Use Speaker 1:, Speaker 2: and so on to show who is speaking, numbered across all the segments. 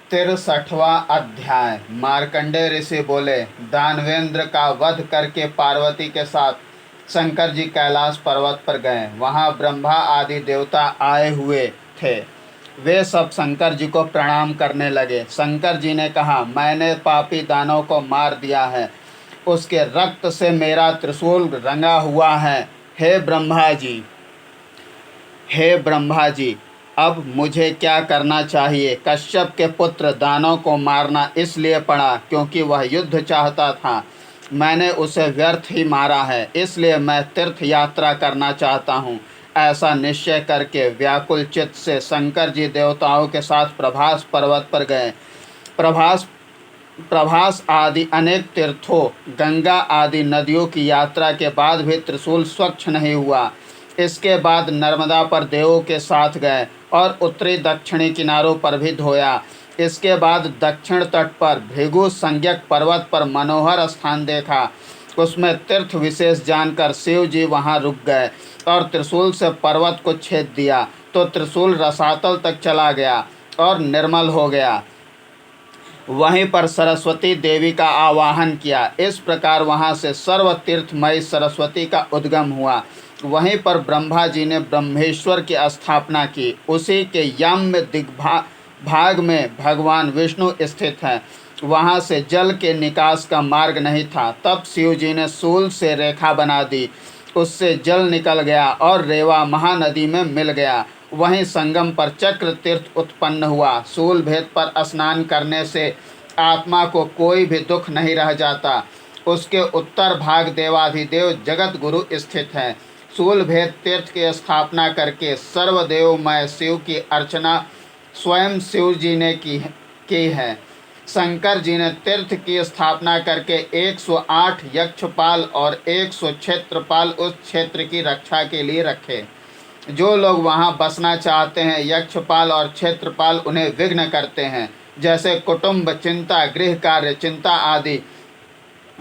Speaker 1: 63वां अध्याय। मार्कंडेय ऋषि बोले, दानवेंद्र का वध करके पार्वती के साथ शंकर जी कैलाश पर्वत पर गए। वहां ब्रह्मा आदि देवता आए हुए थे। वे सब शंकर जी को प्रणाम करने लगे। शंकर जी ने कहा, मैंने पापी दानव को मार दिया है, उसके रक्त से मेरा त्रिशूल रंगा हुआ है। हे ब्रह्मा जी, हे ब्रह्मा जी, अब मुझे क्या करना चाहिए? कश्यप के पुत्र दानव को मारना इसलिए पड़ा क्योंकि वह युद्ध चाहता था। मैंने उसे व्यर्थ ही मारा है, इसलिए मैं तीर्थ यात्रा करना चाहता हूँ। ऐसा निश्चय करके व्याकुल चित्त से शंकर जी देवताओं के साथ प्रभास पर्वत पर गए। प्रभास प्रभास आदि अनेक तीर्थों, गंगा आदि नदियों की यात्रा के बाद भी त्रिशूल स्वच्छ नहीं हुआ। इसके बाद नर्मदा पर देवों के साथ गए और उत्तरी दक्षिणी किनारों पर भी धोया। इसके बाद दक्षिण तट पर भृगु संज्ञक पर्वत पर मनोहर स्थान देखा। उसमें तीर्थ विशेष जानकर शिव जी वहाँ रुक गए और त्रिशूल से पर्वत को छेद दिया, तो त्रिशूल रसातल तक चला गया और निर्मल हो गया। वहीं पर सरस्वती देवी का आवाहन किया। इस प्रकार वहां से सर्व तीर्थमयी सरस्वती का उद्गम हुआ। वहीं पर ब्रह्मा जी ने ब्रह्मेश्वर की स्थापना की। उसी के याम्य भाग में भगवान विष्णु स्थित हैं। वहां से जल के निकास का मार्ग नहीं था। तब शिव जी ने शूल से रेखा बना दी, उससे जल निकल गया और रेवा महानदी में मिल गया। वहीं संगम पर चक्र तीर्थ उत्पन्न हुआ। शूल भेद पर स्नान करने से आत्मा को कोई भी दुख नहीं रह जाता। उसके उत्तर भाग देवाधिदेव जगत गुरु स्थित हैं। शूल भेद तीर्थ की स्थापना करके सर्वदेवमय शिव की अर्चना स्वयं शिव जी ने की है। शंकर जी ने तीर्थ की स्थापना करके 108 यक्षपाल और 100 क्षेत्रपाल उस क्षेत्र की रक्षा के लिए रखे। जो लोग वहां बसना चाहते हैं, यक्षपाल और क्षेत्रपाल उन्हें विघ्न करते हैं, जैसे कुटुंब चिंता, गृह कार्य चिंता आदि।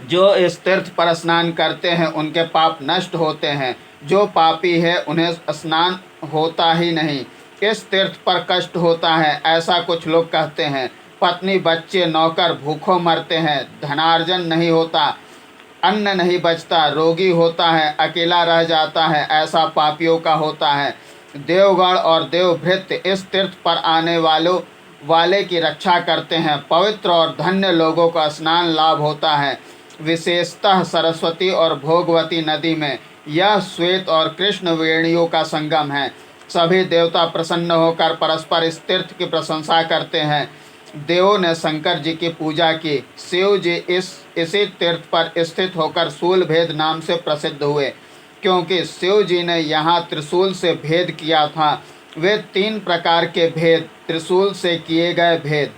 Speaker 1: जो इस तीर्थ पर स्नान करते हैं उनके पाप नष्ट होते हैं। जो पापी है उन्हें स्नान होता ही नहीं। इस तीर्थ पर कष्ट होता है, ऐसा कुछ लोग कहते हैं। पत्नी बच्चे नौकर भूखों मरते हैं, धनार्जन नहीं होता, अन्न नहीं बचता, रोगी होता है, अकेला रह जाता है, ऐसा पापियों का होता है। देवगण और देवभृत्य इस तीर्थ पर आने वाले की रक्षा करते हैं। पवित्र और धन्य लोगों का स्नान लाभ होता है, विशेषतः सरस्वती और भोगवती नदी में। यह श्वेत और कृष्ण वेणियों का संगम है। सभी देवता प्रसन्न होकर परस्पर इस तीर्थ की प्रशंसा करते हैं। देवों ने शंकर जी की पूजा की। शिव जी इसी तीर्थ पर स्थित होकर शूल भेद नाम से प्रसिद्ध हुए, क्योंकि शिव जी ने यहाँ त्रिशूल से भेद किया था। वे 3 प्रकार के भेद त्रिशूल से किए गए भेद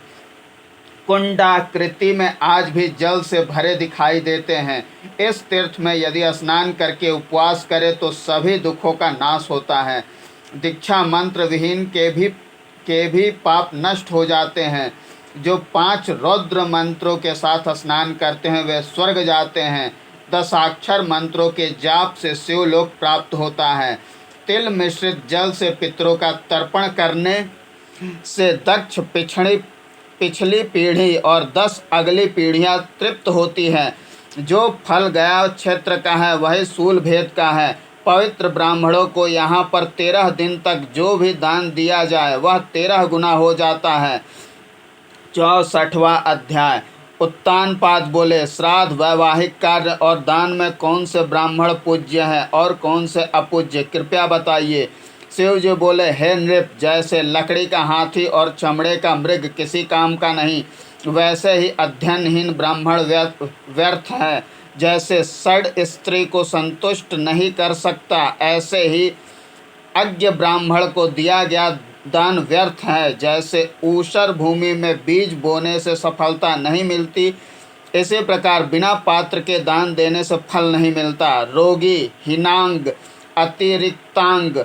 Speaker 1: कुंडाकृति में आज भी जल से भरे दिखाई देते हैं। इस तीर्थ में यदि स्नान करके उपवास करे तो सभी दुखों का नाश होता है। दीक्षा मंत्र विहीन के भी पाप नष्ट हो जाते हैं। जो 5 रौद्र मंत्रों के साथ स्नान करते हैं वे स्वर्ग जाते हैं। 10 अक्षर मंत्रों के जाप से शिवलोक प्राप्त होता है। तिल मिश्रित जल से पितरों का तर्पण करने से दक्ष पिछली पीढ़ी और 10 अगली पीढ़ियां तृप्त होती हैं। जो फल गया क्षेत्र का है वही शूल भेद का है। पवित्र ब्राह्मणों को यहाँ पर 13 दिन तक जो भी दान दिया जाए वह 13 गुना हो जाता है। 64वां अध्याय। उत्तानपाद बोले, श्राद्ध, वैवाहिक कार्य और दान में कौन से ब्राह्मण पूज्य हैं और कौन से अपूज्य, कृपया बताइए। शिव जी बोले, हे नृप, जैसे लकड़ी का हाथी और चमड़े का मृग किसी काम का नहीं, वैसे ही अध्ययनहीन ब्राह्मण व्यर्थ है। जैसे षड स्त्री को संतुष्ट नहीं कर सकता, ऐसे ही अज्ञ ब्राह्मण को दिया गया दान व्यर्थ है। जैसे ऊषर भूमि में बीज बोने से सफलता नहीं मिलती, इसी प्रकार बिना पात्र के दान देने से फल नहीं मिलता। रोगी, हीनांग, अतिरिक्तांग,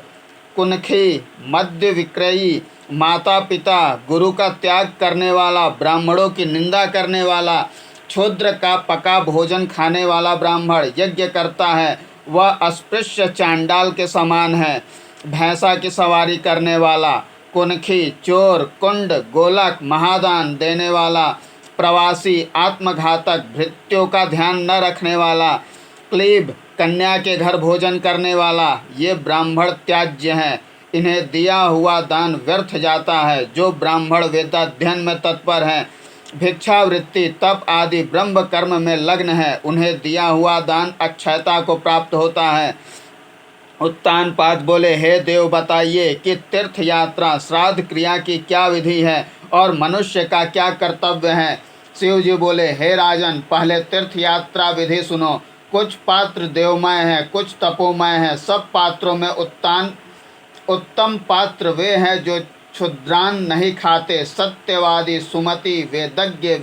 Speaker 1: कुनखी, मध्य विक्रयी, माता पिता, गुरु का त्याग करने वाला, ब्राह्मणों की निंदा करने वाला, क्षुद्र का पका भोजन खाने वाला ब्राह्मण यज्ञ करता है, वह अस्पृश्य चांडाल के समान है। भैंसा की सवारी करने वाला, कुनखी, चोर, कुंड, गोलक, महादान देने वाला, प्रवासी, आत्मघातक, भृत्यों का ध्यान न रखने वाला, क्लीब, कन्या के घर भोजन करने वाला, ये ब्राह्मण त्याज्य हैं। इन्हें दिया हुआ दान व्यर्थ जाता है। जो ब्राह्मण वेदाध्ययन में तत्पर हैं, भिक्षावृत्ति, तप आदि ब्रह्म कर्म में लग्न है, उन्हें दिया हुआ दान अक्षयता को प्राप्त होता है। उत्तानपाद बोले, हे देव बताइए कि तीर्थ यात्रा श्राद्ध क्रिया की क्या विधि है और मनुष्य का क्या कर्तव्य है। शिव जी बोले, हे राजन, पहले तीर्थ यात्रा विधि सुनो। कुछ पात्र देवमय हैं, कुछ तपोमय हैं। सब पात्रों में उत्तम पात्र वे हैं जो क्षुद्रान नहीं खाते, सत्यवादी, सुमति, वेदज्ञ,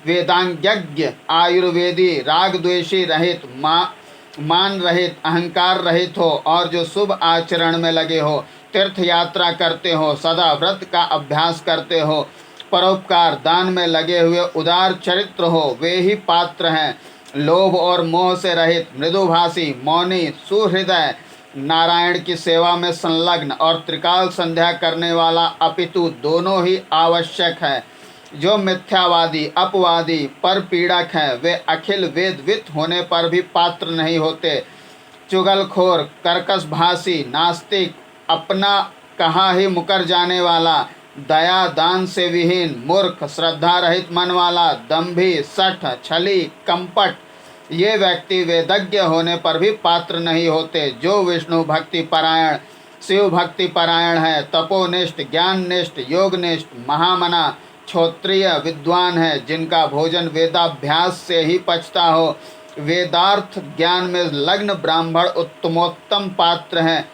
Speaker 1: वेदांगज्ञ, आयुर्वेदी, राग द्वेषी रहित, मान रहित, अहंकार रहित हो और जो शुभ आचरण में लगे हो, तीर्थ यात्रा करते हो, सदा व्रत का अभ्यास करते हो, परोपकार दान में लगे हुए उदार चरित्र हो, वे ही पात्र हैं। लोभ और मोह से रहित, मृदुभाषी, मौनी, सुहृदय, नारायण की सेवा में संलग्न और त्रिकाल संध्या करने वाला, अपितु दोनों ही आवश्यक है। जो मिथ्यावादी, अपवादी, पर पीड़क हैं, वे अखिल वेदवित होने पर भी पात्र नहीं होते। चुगलखोर, कर्कश भाषी, नास्तिक, अपना कहा ही मुकर जाने वाला, दया दान से विहीन, मूर्ख, श्रद्धा रहित मन वाला, दंभी, सठ, छली, कपट, ये व्यक्ति वेदज्ञ होने पर भी पात्र नहीं होते। जो विष्णु भक्ति परायण, शिव भक्ति परायण है, तपोनिष्ठ, ज्ञाननिष्ठ, योगनिष्ठ, महामना, क्षोत्रिय, विद्वान है, जिनका भोजन वेदाभ्यास से ही पचता हो, वेदार्थ ज्ञान में लग्न ब्राह्मण उत्तमोत्तम पात्र हैं।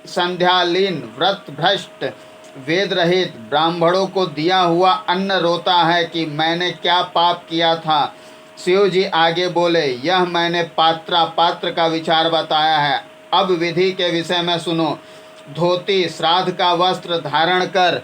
Speaker 1: संध्यालीन, व्रत भ्रष्ट, वेद रहित ब्राह्मणों को दिया हुआ अन्न रोता है कि मैंने क्या पाप किया था। शिव जी आगे बोले, यह मैंने पात्र का विचार बताया है। अब विधि के विषय में सुनो। धोती, श्राद्ध का वस्त्र धारण कर,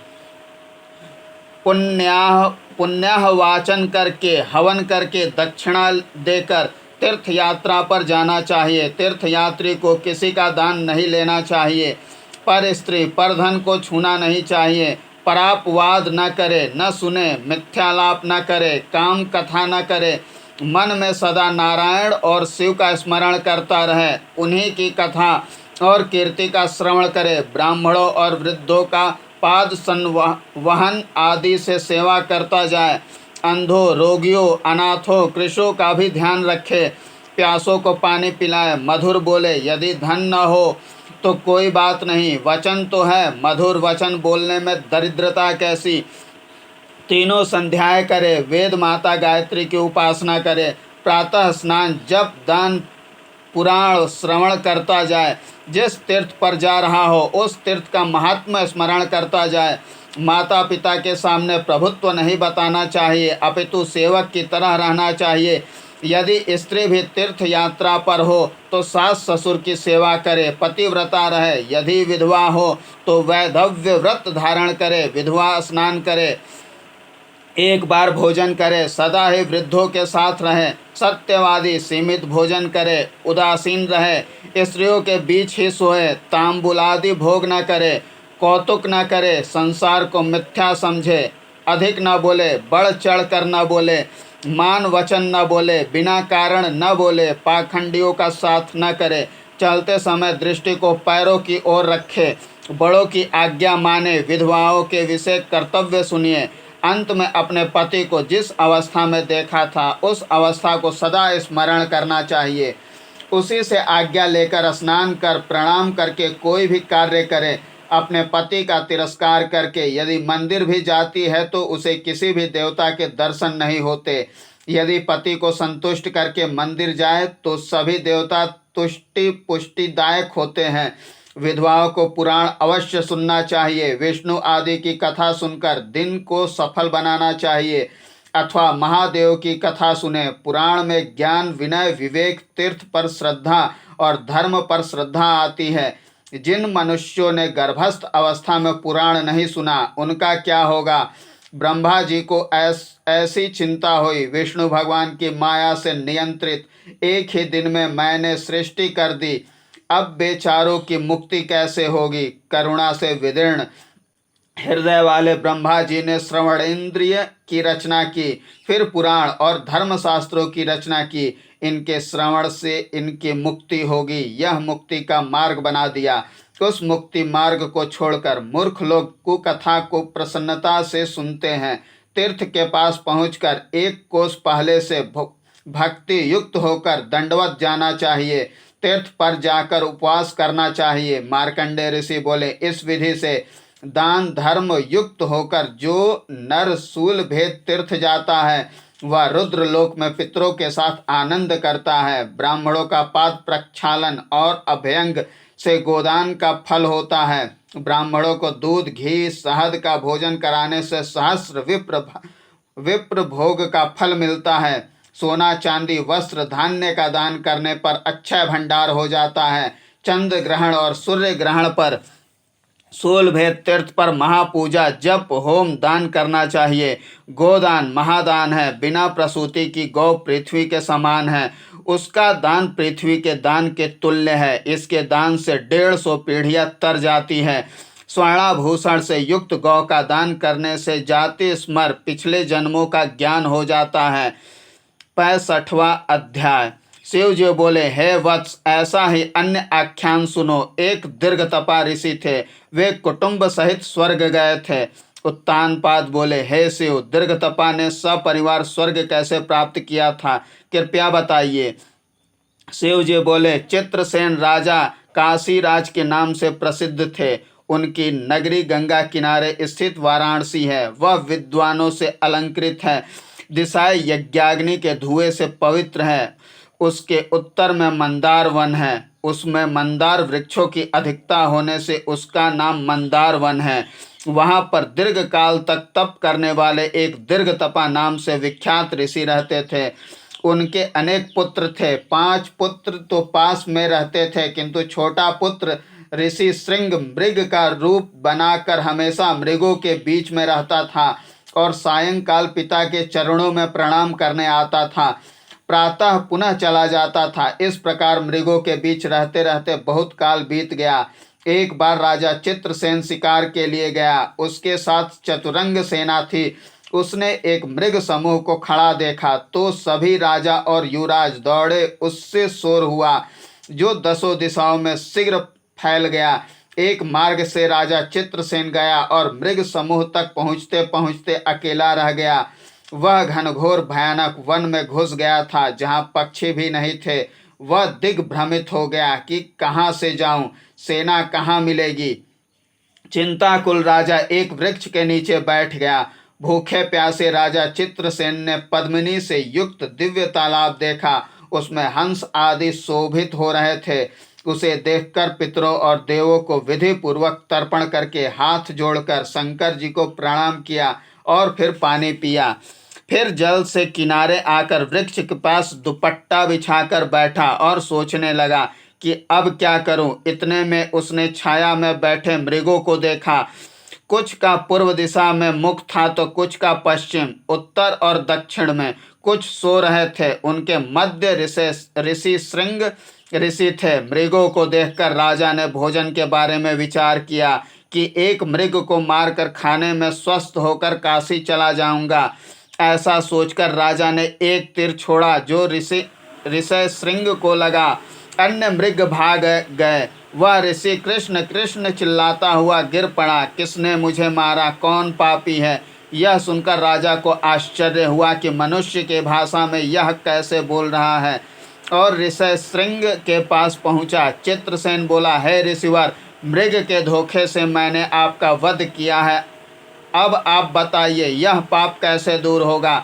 Speaker 1: पुण्याह वाचन करके, हवन करके, दक्षिणा देकर तीर्थ यात्रा पर जाना चाहिए। तीर्थयात्री को किसी का दान नहीं लेना चाहिए। पर स्त्री, पर धन को छूना नहीं चाहिए। परापवाद न करे, न सुने, मिथ्यालाप न करे, काम कथा न करे, मन में सदा नारायण और शिव का स्मरण करता रहे। उन्हीं की कथा और कीर्ति का श्रवण करे। ब्राह्मणों और वृद्धों का पाद संवहन आदि से सेवा करता जाए। अंधों, रोगियों, अनाथों, कृषों का भी ध्यान रखे। प्यासों को पानी पिलाए। मधुर बोले, यदि धन न हो तो कोई बात नहीं, वचन तो है। मधुर वचन बोलने में दरिद्रता कैसी। तीनों संध्याएं करे। वेद माता गायत्री की उपासना करे। प्रातः स्नान, जप, दान, पुराण श्रवण करता जाए। जिस तीर्थ पर जा रहा हो उस तीर्थ का महात्म्य स्मरण करता जाए। माता पिता के सामने प्रभुत्व नहीं बताना चाहिए, अपितु सेवक की तरह रहना चाहिए। यदि स्त्री भी तीर्थ यात्रा पर हो तो सास ससुर की सेवा करे, पतिव्रता रहे। यदि विधवा हो तो वैधव्य व्रत धारण करे, विधवा स्नान करे, एक बार भोजन करे, सदा ही वृद्धों के साथ रहे। सत्यवादी, सीमित भोजन करे, उदासीन रहे, स्त्रियों के बीच ही सोए, तांबुलादि भोग न करे, कौतुक न करे, संसार को मिथ्या समझे, अधिक न बोले, बढ़ चढ़ कर न बोले, मान वचन न बोले, बिना कारण न बोले, पाखंडियों का साथ न करे, चलते समय दृष्टि को पैरों की ओर रखे, बड़ों की आज्ञा माने, विधवाओं के विषय कर्तव्य सुनिए। अंत में अपने पति को जिस अवस्था में देखा था उस अवस्था को सदा स्मरण करना चाहिए। उसी से आज्ञा लेकर स्नान कर प्रणाम करके कोई भी कार्य करे। अपने पति का तिरस्कार करके यदि मंदिर भी जाती है तो उसे किसी भी देवता के दर्शन नहीं होते। यदि पति को संतुष्ट करके मंदिर जाए तो सभी देवता तुष्टि पुष्टिदायक होते हैं। विधवाओं को पुराण अवश्य सुनना चाहिए। विष्णु आदि की कथा सुनकर दिन को सफल बनाना चाहिए, अथवा महादेव की कथा सुने। पुराण में ज्ञान, विनय, विवेक, तीर्थ पर श्रद्धा और धर्म पर श्रद्धा आती है। जिन मनुष्यों ने गर्भस्थ अवस्था में पुराण नहीं सुना उनका क्या होगा। ब्रह्मा जी को ऐसी चिंता हुई, विष्णु भगवान की माया से नियंत्रित एक ही दिन में मैंने सृष्टि कर दी। अब बेचारों की मुक्ति कैसे होगी। करुणा से विदीर्ण हृदय वाले ब्रह्मा जी ने श्रवणेन्द्रिय की रचना की, फिर पुराण और धर्मशास्त्रों की रचना की। इनके श्रवण से इनकी मुक्ति होगी, यह मुक्ति का मार्ग बना दिया। उस मुक्ति मार्ग को छोड़कर मूर्ख लोग कुकथा को प्रसन्नता से सुनते हैं। तीर्थ के पास पहुंचकर एक कोस पहले से भक्ति युक्त होकर दंडवत जाना चाहिए। तीर्थ पर जाकर उपवास करना चाहिए। मार्कंडेय ऋषि बोले, इस विधि से दान धर्म युक्त होकर जो नर शूल भेद तीर्थ जाता है वह रुद्र लोक में पितरों के साथ आनंद करता है। ब्राह्मणों का पाद प्रक्षालन और अभ्यंग से गोदान का फल होता है। ब्राह्मणों को दूध घी शहद का भोजन कराने से सहस्र विप्र भोग का फल मिलता है। सोना चांदी वस्त्र धान्य का दान करने पर अक्षय भंडार हो जाता है। चंद्र ग्रहण और सूर्य ग्रहण पर शूल भेद तीर्थ पर महापूजा जप होम दान करना चाहिए। गोदान महादान है। बिना प्रसूति की गौ पृथ्वी के समान है। उसका दान पृथ्वी के दान के तुल्य है। इसके दान से 150 पीढ़ियां तर जाती है। स्वर्णाभूषण से युक्त गौ का दान करने से जाति स्मर पिछले जन्मों का ज्ञान हो जाता है। 65वां अध्याय। शिव जी बोले, हे वत्स, ऐसा ही अन्य आख्यान सुनो। एक दीर्घ तपा ऋषि थे। वे कुटुंब सहित स्वर्ग गए थे। उत्तानपाद बोले, हे शिव, दीर्घ तपा ने सपरिवार स्वर्ग कैसे प्राप्त किया था, कृपया बताइए। शिव जी बोले, चित्रसेन राजा काशीराज के नाम से प्रसिद्ध थे। उनकी नगरी गंगा किनारे स्थित वाराणसी है। वह विद्वानों से अलंकृत है। दिशाएं यज्ञाग्नि के धुएं से पवित्र है। उसके उत्तर में मंदार वन है। उसमें मंदार वृक्षों की अधिकता होने से उसका नाम मंदार वन है। वहां पर दीर्घ काल तक तप करने वाले एक दीर्घ तपा नाम से विख्यात ऋषि रहते थे। उनके अनेक पुत्र थे। 5 पुत्र तो पास में रहते थे, किंतु छोटा पुत्र ऋषि श्रृंग मृग का रूप बनाकर हमेशा मृगों के बीच में रहता था और सायंकाल पिता के चरणों में प्रणाम करने आता था। प्रातः पुनः चला जाता था। इस प्रकार मृगों के बीच रहते रहते बहुत काल बीत गया। एक बार राजा चित्रसेन शिकार के लिए गया। उसके साथ चतुरंग सेना थी। उसने एक मृग समूह को खड़ा देखा तो सभी राजा और युवराज दौड़े। उससे शोर हुआ जो 10 दिशाओं में शीघ्र फैल गया। एक मार्ग से राजा चित्रसेन गया और मृग समूह तक पहुँचते पहुँचते अकेला रह गया। वह घनघोर भयानक वन में घुस गया था जहाँ पक्षी भी नहीं थे। वह दिग्भ्रमित हो गया कि कहाँ से जाऊं, सेना कहाँ मिलेगी। चिंताकुल राजा एक वृक्ष के नीचे बैठ गया। भूखे प्यासे राजा चित्रसेन ने पद्मिनी से युक्त दिव्य तालाब देखा। उसमें हंस आदि शोभित हो रहे थे। उसे देखकर पितरों और देवों को विधि पूर्वक तर्पण करके हाथ जोड़कर शंकर जी को प्रणाम किया और फिर पानी पिया। फिर जल से किनारे आकर वृक्ष के पास दुपट्टा बिछाकर बैठा और सोचने लगा कि अब क्या करूं। इतने में उसने छाया में बैठे मृगों को देखा। कुछ का पूर्व दिशा में मुख था तो कुछ का पश्चिम, उत्तर और दक्षिण में। कुछ सो रहे थे। उनके मध्य ऋषि श्रृंग ऋषि थे। मृगों को देखकर राजा ने भोजन के बारे में विचार किया कि एक मृग को मारकर खाने में स्वस्थ होकर काशी चला जाऊंगा। ऐसा सोचकर राजा ने एक तीर छोड़ा जो ऋषि श्रृंग को लगा। अन्य मृग भाग गए। वह ऋषि कृष्ण कृष्ण चिल्लाता हुआ गिर पड़ा। किसने मुझे मारा, कौन पापी है। यह सुनकर राजा को आश्चर्य हुआ कि मनुष्य के भाषा में यह कैसे बोल रहा है, और ऋषि श्रृंग के पास पहुंचा। चित्रसेन बोला, हे ऋषिवर, मृग के धोखे से मैंने आपका वध किया है। अब आप बताइए यह पाप कैसे दूर होगा।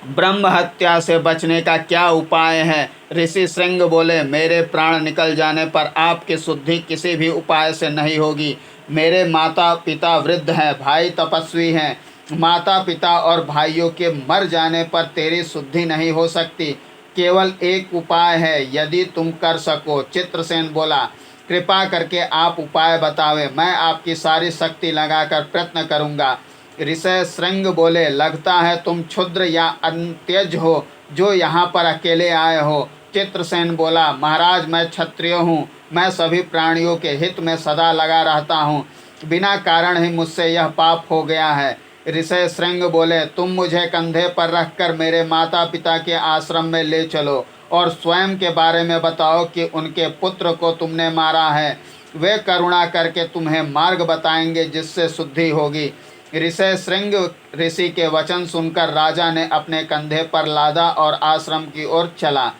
Speaker 1: ब्रह्म हत्या से बचने का क्या उपाय है। ऋषि श्रृंग बोले, मेरे प्राण निकल जाने पर आपकी शुद्धि किसी भी उपाय से नहीं होगी। मेरे माता पिता वृद्ध हैं, भाई तपस्वी हैं। माता पिता और भाइयों के मर जाने पर तेरी शुद्धि नहीं हो सकती। केवल एक उपाय है, यदि तुम कर सको। चित्रसेन बोला, कृपा करके आप उपाय बतावे, मैं आपकी सारी शक्ति लगाकर प्रयत्न करूंगा। ऋषि श्रृंग बोले, लगता है तुम क्षुद्र या अंत्यज हो जो यहाँ पर अकेले आए हो। चित्रसेन बोला, महाराज मैं क्षत्रिय हूँ, मैं सभी प्राणियों के हित में सदा लगा रहता हूँ, बिना कारण ही मुझसे यह पाप हो गया है। ऋषि श्रृंग बोले, तुम मुझे कंधे पर रखकर मेरे माता पिता के आश्रम में ले चलो और स्वयं के बारे में बताओ कि उनके पुत्र को तुमने मारा है। वे करुणा करके तुम्हें मार्ग बताएंगे जिससे शुद्धि होगी। ऋषि श्रृंग ऋषि के वचन सुनकर राजा ने अपने कंधे पर लादा और आश्रम की ओर चला।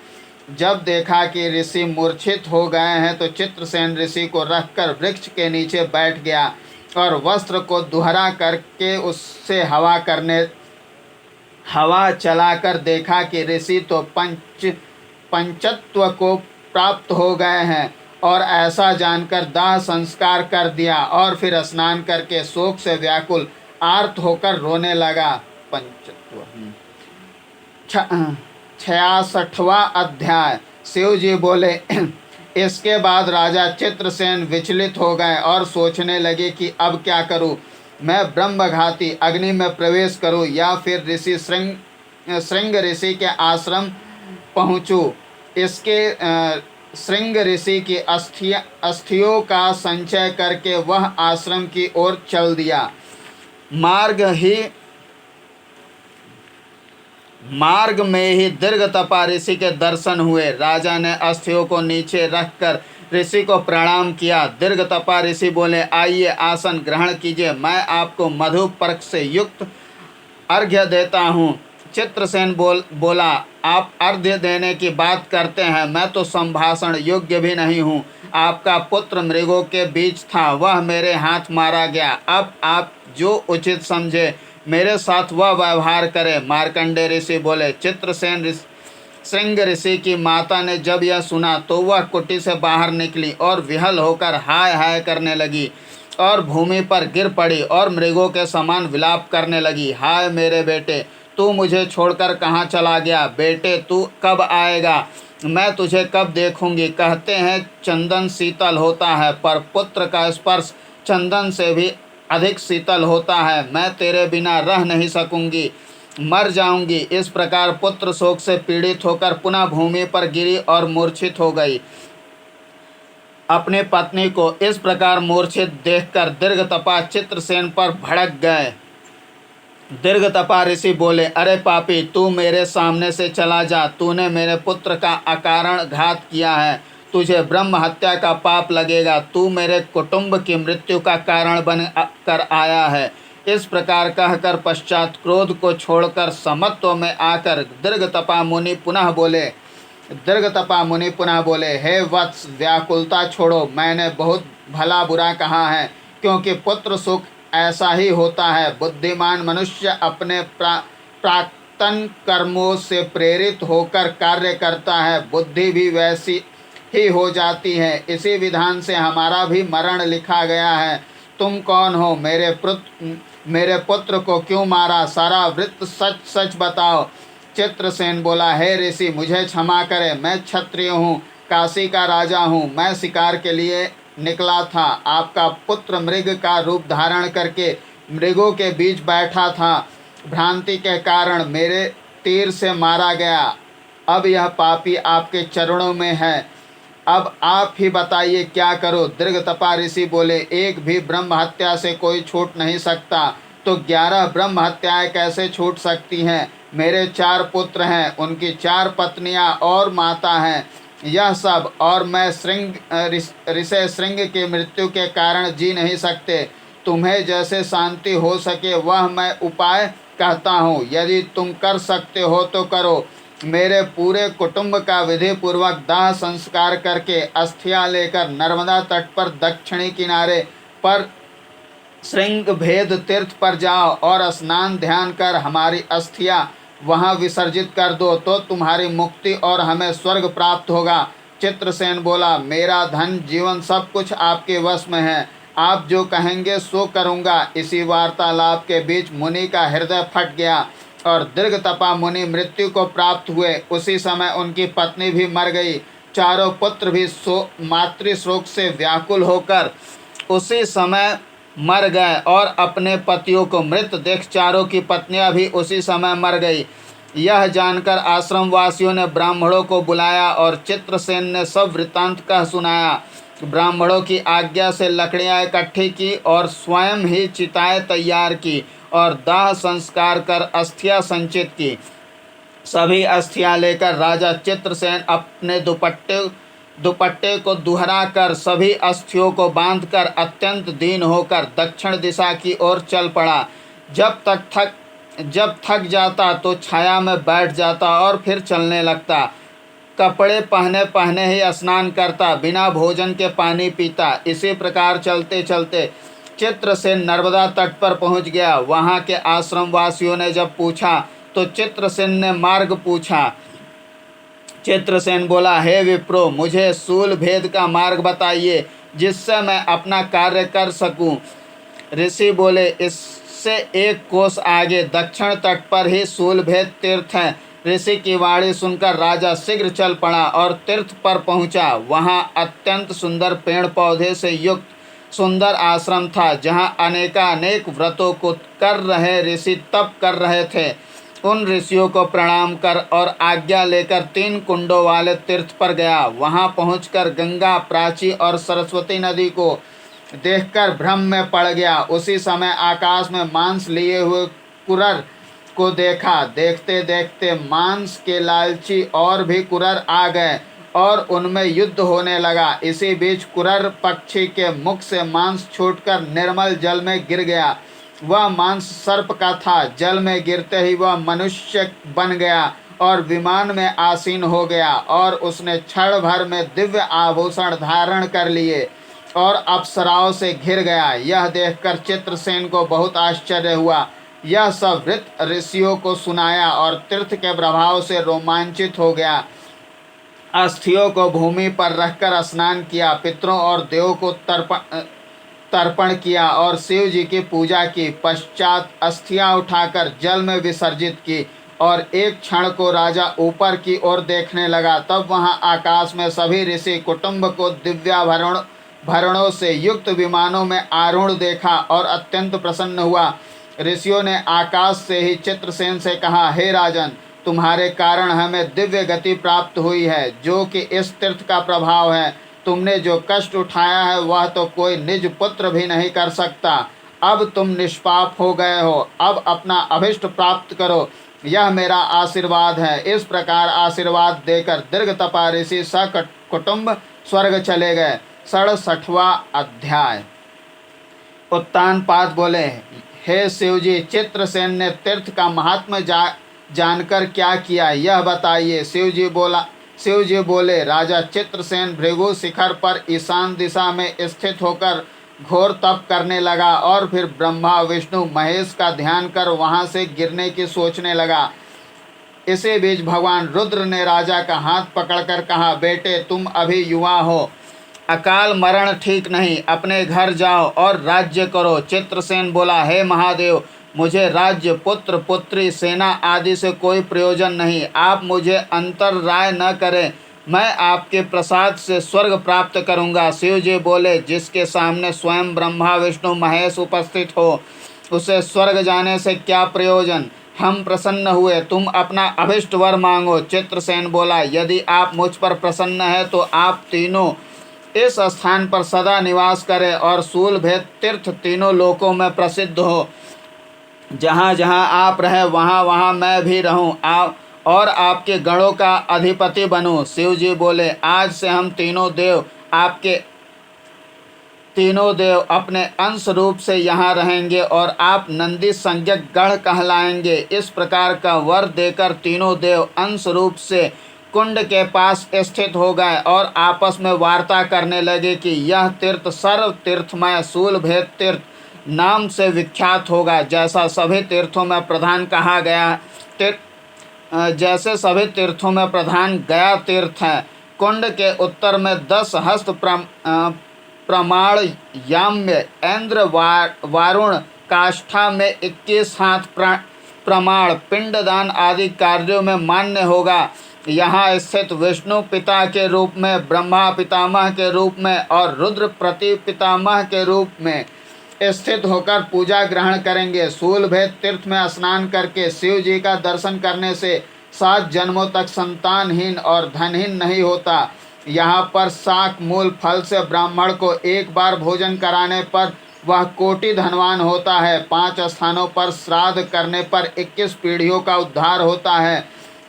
Speaker 1: जब देखा कि ऋषि मूर्छित हो गए हैं तो चित्रसेन ऋषि को रखकर वृक्ष के नीचे बैठ गया और वस्त्र को दुहरा करके उससे हवा चलाकर देखा कि ऋषि तो पंचत्व को प्राप्त हो गए हैं और ऐसा जानकर दाह संस्कार कर दिया और फिर स्नान करके शोक से व्याकुल आर्त होकर रोने लगा। पंचत्व 66वां अध्याय। शिव जी बोले, इसके बाद राजा चित्रसेन विचलित हो गए और सोचने लगे कि अब क्या करूं, मैं ब्रह्मघाती अग्नि में प्रवेश करूं या फिर ऋषि श्रृंग ऋषि के आश्रम पहुंचूं। इसके श्रृंग ऋषि की अस्थियों का संचय करके वह आश्रम की ओर चल दिया। मार्ग में ही दीर्घतपा ऋषि के दर्शन हुए। राजा ने अस्थियों को नीचे रखकर ऋषि को प्रणाम किया। दीर्घतपा ऋषि बोले, आइए आसन ग्रहण कीजिए, मैं आपको मधु पर्क से युक्त अर्घ्य देता हूँ। चित्रसेन बोला, आप अर्घ्य देने की बात करते हैं, मैं तो संभाषण योग्य भी नहीं हूँ। आपका पुत्र मृगों के बीच था, वह मेरे हाथ मारा गया। अब आप जो उचित समझे मेरे साथ वह व्यवहार करें। मार्कंडेय ऋषि बोले। चित्रसेन श्रृंग ऋषि की माता ने जब यह सुना तो वह कुटी से बाहर निकली और विहल होकर हाय हाय करने लगी और भूमि पर गिर पड़ी और मृगों के समान विलाप करने लगी। हाय मेरे बेटे, तू मुझे छोड़कर कहाँ चला गया? बेटे तू कब आएगा? मैं तुझे कब देखूंगी? कहते हैं चंदन शीतल होता है, पर पुत्र का स्पर्श चंदन से भी अधिक शीतल होता है। मैं तेरे बिना रह नहीं सकूंगी, मर जाऊंगी। इस प्रकार पुत्र शोक से पीड़ित होकर पुनः भूमि पर गिरी और मूर्छित हो गई। अपनी पत्नी को इस प्रकार मूर्छित देखकर दीर्घतपा चित्रसेन पर भड़क गए। दीर्घतपा ऋषि बोले, अरे पापी, तू मेरे सामने से चला जा। तूने मेरे पुत्र का अकारण घात किया है, तुझे ब्रह्म हत्या का पाप लगेगा। तू मेरे कुटुंब की मृत्यु का कारण बन कर आया है। इस प्रकार कहकर पश्चात क्रोध को छोड़कर समत्व में आकर दीर्घतपा मुनि पुनः बोले, हे वत्स, व्याकुलता छोड़ो। मैंने बहुत भला बुरा कहा है, क्योंकि पुत्र सुख ऐसा ही होता है। बुद्धिमान मनुष्य अपने प्राक्तन कर्मों से प्रेरित होकर कार्य करता है, बुद्धि भी वैसी ही हो जाती है। इसी विधान से हमारा भी मरण लिखा गया है। तुम कौन हो? मेरे पुत्र को क्यों मारा? सारा वृत्त सच सच बताओ। चित्रसेन बोला, हे ऋषि, मुझे क्षमा करें, मैं क्षत्रिय हूँ, काशी का राजा हूँ। मैं शिकार के लिए निकला था। आपका पुत्र मृग का रूप धारण करके मृगों के बीच बैठा था। भ्रांति के कारण मेरे तीर से मारा गया। अब यह पापी आपके चरणों में है। अब आप ही बताइए क्या करो? दीर्घतपा ऋषि बोले, एक भी ब्रह्म हत्या से कोई छूट नहीं सकता, तो 11 ब्रह्म हत्याएं कैसे छूट सकती हैं? मेरे 4 पुत्र हैं, उनकी 4 पत्नियां और माता हैं। यह सब और मैं ऋषि श्रृंग की मृत्यु के कारण जी नहीं सकते। तुम्हें जैसे शांति हो सके वह मैं उपाय कहता हूँ। यदि तुम कर सकते हो तो करो। मेरे पूरे कुटुंब का विधि पूर्वक दाह संस्कार करके अस्थियां लेकर नर्मदा तट पर दक्षिणी किनारे पर श्रृंग भेद तीर्थ पर जाओ और स्नान ध्यान कर हमारी अस्थियां वहां विसर्जित कर दो, तो तुम्हारी मुक्ति और हमें स्वर्ग प्राप्त होगा। चित्रसेन बोला, मेरा धन जीवन सब कुछ आपके वश में है, आप जो कहेंगे सो करूँगा। इसी वार्तालाप के बीच मुनि का हृदय फट गया और दीर्घतपा मुनि मृत्यु को प्राप्त हुए। उसी समय उनकी पत्नी भी मर गई। चारों पुत्र भी मातृशोक से व्याकुल होकर उसी समय मर गए और अपने पतियों को मृत देख चारों की पत्नियां भी उसी समय मर गई। यह जानकर आश्रम वासियों ने ब्राह्मणों को बुलाया और चित्रसेन ने सब वृत्तांत कह सुनाया। ब्राह्मणों की आज्ञा से लकड़ियाँ इकट्ठी की और स्वयं ही चिताएं तैयार की और दाह संस्कार कर अस्थियां संचित की। सभी अस्थियां लेकर राजा चित्रसेन अपने दुपट्टे को दुहरा कर सभी अस्थियों को बांधकर अत्यंत दीन होकर दक्षिण दिशा की ओर चल पड़ा। जब थक जाता तो छाया में बैठ जाता और फिर चलने लगता। कपड़े पहने पहने ही स्नान करता, बिना भोजन के पानी पीता। इसी प्रकार चलते चलते चित्रसेन नर्मदा तट पर पहुंच गया। वहां के आश्रम वासियों ने जब पूछा तो चित्रसेन ने मार्ग पूछा। चित्रसेन बोला, हे विप्रो, मुझे सूल भेद का मार्ग बताइए जिससे मैं अपना कार्य कर सकूं। ऋषि बोले, इससे 1 कोस आगे दक्षिण तट पर ही सूल भेद तीर्थ है। ऋषि की वाणी सुनकर राजा शीघ्र चल पड़ा और तीर्थ पर पहुंचा। वहां अत्यंत सुंदर पेड़ पौधे से युक्त सुंदर आश्रम था, जहां अनेकानेक व्रतों को कर रहे ऋषि तप कर रहे थे। उन ऋषियों को प्रणाम कर और आज्ञा लेकर 3 कुंडों वाले तीर्थ पर गया। वहां पहुंचकर गंगा, प्राची और सरस्वती नदी को देखकर भ्रम में पड़ गया। उसी समय आकाश में मांस लिए हुए कुरर को देखा। देखते देखते मांस के लालची और भी कुरर आ गए और उनमें युद्ध होने लगा। इसी बीच कुरर पक्षी के मुख से मांस छूटकर निर्मल जल में गिर गया। वह मांस सर्प का था। जल में गिरते ही वह मनुष्य बन गया और विमान में आसीन हो गया और उसने क्षण भर में दिव्य आभूषण धारण कर लिए और अप्सराओं से घिर गया। यह देखकर चित्रसेन को बहुत आश्चर्य हुआ। यह सब वृत्त ऋषियों को सुनाया और तीर्थ के प्रभाव से रोमांचित हो गया। अस्थियों को भूमि पर रखकर स्नान किया, पितरों और देवों को तर्पण किया और शिव जी की पूजा की। पश्चात अस्थियां उठाकर जल में विसर्जित की और एक क्षण को राजा ऊपर की ओर देखने लगा। तब वहां आकाश में सभी ऋषि कुटुंब को दिव्याभरणों से युक्त विमानों में आरूढ़ देखा और अत्यंत प्रसन्न हुआ। ऋषियों ने आकाश से ही चित्रसेन से कहा, हे राजन, तुम्हारे कारण हमें दिव्य गति प्राप्त हुई है, जो कि इस तीर्थ का प्रभाव है। तुमने जो कष्ट उठाया है वह तो कोई निज पुत्र भी नहीं कर सकता। अब तुम निष्पाप हो गए हो। अब अपना अभिष्ट प्राप्त करो, यह मेरा आशीर्वाद है। इस प्रकार आशीर्वाद देकर दीर्घ तपा ऋषि सकुटुंब स्वर्ग चले गए। 67वां अध्याय। उत्तानपाद बोले, हे शिवजी, चित्रसेन ने तीर्थ का महात्म्य जानकर क्या किया, यह बताइए। शिवजी बोले, राजा चित्रसेन भृगु शिखर पर ईशान दिशा में स्थित होकर घोर तप करने लगा और फिर ब्रह्मा, विष्णु, महेश का ध्यान कर वहां से गिरने की सोचने लगा। इसी बीच भगवान रुद्र ने राजा का हाथ पकड़कर कहा, बेटे, तुम अभी युवा हो, अकाल मरण ठीक नहीं, अपने घर जाओ और राज्य करो। चित्रसेन बोला, हे महादेव, मुझे राज्य, पुत्र, पुत्री, सेना आदि से कोई प्रयोजन नहीं। आप मुझे अंतर राय न करें, मैं आपके प्रसाद से स्वर्ग प्राप्त करूंगा। शिव जी बोले, जिसके सामने स्वयं ब्रह्मा, विष्णु, महेश उपस्थित हो, उसे स्वर्ग जाने से क्या प्रयोजन। हम प्रसन्न हुए, तुम अपना अभिष्ट वर मांगो। चित्रसेन बोला, यदि आप मुझ पर प्रसन्न हैं तो आप तीनों इस स्थान पर सदा निवास करें और शूलभेद तीर्थ तीनों लोकों में प्रसिद्ध हो। जहाँ जहाँ आप रहें वहाँ वहाँ मैं भी रहूँ और आपके गणों का अधिपति बनूँ। शिव जी बोले, आज से हम तीनों देव अपने अंश रूप से यहाँ रहेंगे और आप नंदी संज्ञक गण कहलाएंगे। इस प्रकार का वर देकर तीनों देव अंश रूप से कुंड के पास स्थित हो गए और आपस में वार्ता करने लगे कि यह तीर्थ सर्व तीर्थमय शूलभेद तीर्थ नाम से विख्यात होगा। जैसा सभी तीर्थों में प्रधान कहा गया जैसे सभी तीर्थों में प्रधान गया तीर्थ है। कुंड के उत्तर में 10 हस्त प्रमाण याम्य, इंद्र, वारुण, काष्ठा में 21 हाथ प्रमाण पिंडदान आदि कार्यों में मान्य होगा। यहाँ स्थित विष्णु पिता के रूप में, ब्रह्मा पितामह के रूप में और रुद्र प्रति पितामह के रूप में स्थित होकर पूजा ग्रहण करेंगे। शूलभेद तीर्थ में स्नान करके शिव जी का दर्शन करने से 7 जन्मों तक संतानहीन और धनहीन नहीं होता। यहाँ पर शाक मूल फल से ब्राह्मण को एक बार भोजन कराने पर वह कोटि धनवान होता है। 5 स्थानों पर श्राद्ध करने पर 21 पीढ़ियों का उद्धार होता है।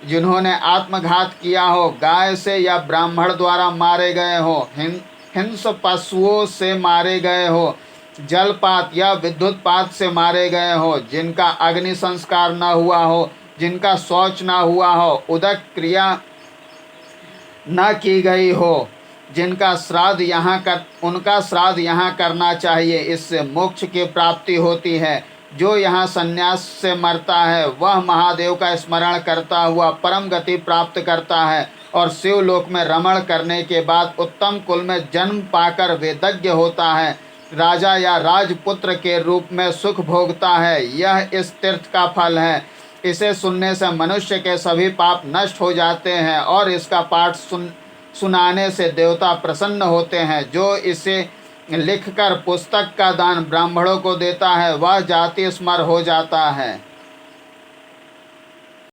Speaker 1: जिन्होंने आत्मघात किया हो, गाय से या ब्राह्मण द्वारा मारे गए हो, हिंस पशुओं से मारे गए हो, जलपात या विद्युतपात से मारे गए हो, जिनका अग्नि संस्कार न हुआ हो, जिनका शौच न हुआ हो, उदक क्रिया न की गई हो, जिनका श्राद्ध उनका श्राद्ध यहाँ करना चाहिए। इससे मोक्ष की प्राप्ति होती है। जो यहाँ संन्यास से मरता है वह महादेव का स्मरण करता हुआ परम गति प्राप्त करता है और शिवलोक में रमण करने के बाद उत्तम कुल में जन्म पाकर वेदज्ञ होता है। राजा या राजपुत्र के रूप में सुख भोगता है। यह इस तीर्थ का फल है। इसे सुनने से मनुष्य के सभी पाप नष्ट हो जाते हैं और इसका पाठ सुनाने से देवता प्रसन्न होते हैं। जो इसे लिखकर पुस्तक का दान ब्राह्मणों को देता है वह जाति स्मर हो जाता है।